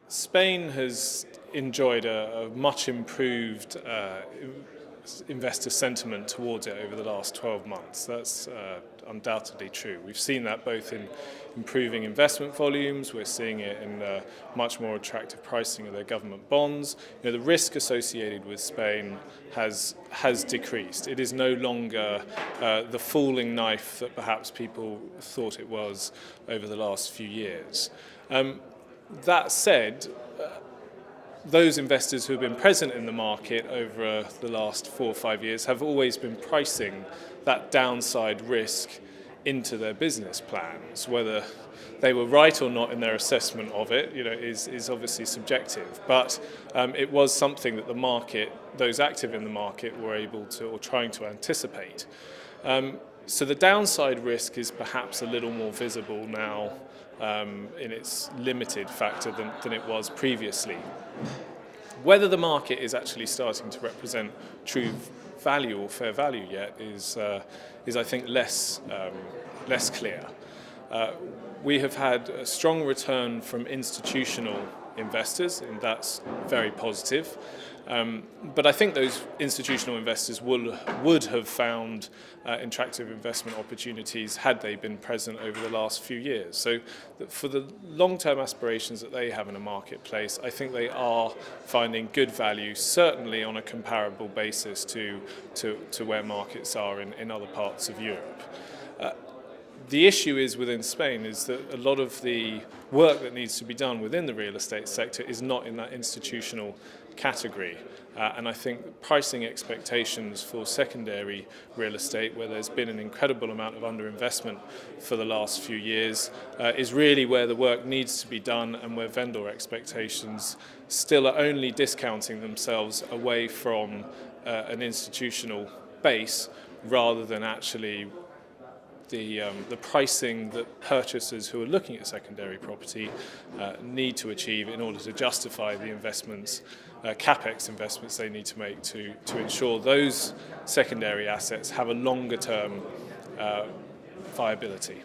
Spain has enjoyed a much improved investor sentiment towards it over the last 12 months. That's undoubtedly true. We've seen that both in improving investment volumes, we're seeing it in much more attractive pricing of their government bonds. The risk associated with Spain has decreased. It is no longer the falling knife that perhaps people thought it was over the last few years. That said, those investors who have been present in the market over the last 4 or 5 years have always been pricing that downside risk into their business plans. Whether they were right or not in their assessment of it, is obviously subjective. But it was something that the market, those active in the market, were able to or trying to anticipate. So the downside risk is perhaps a little more visible now in its limited factor than it was previously. Whether the market is actually starting to represent true value or fair value yet is I think less clear. We have had a strong return from institutional investors, and that's very positive. But I think those institutional investors would have found attractive investment opportunities had they been present over the last few years. So for the long-term aspirations that they have in a marketplace, I think they are finding good value, certainly on a comparable basis to where markets are in other parts of Europe. The issue is within Spain is that a lot of the work that needs to be done within the real estate sector is not in that institutional category. And I think pricing expectations for secondary real estate, where there's been an incredible amount of underinvestment for the last few years, is really where the work needs to be done, and where vendor expectations still are only discounting themselves away from an institutional base rather than actually the pricing that purchasers who are looking at secondary property need to achieve in order to justify the investments, capex investments they need to make to ensure those secondary assets have a longer term viability.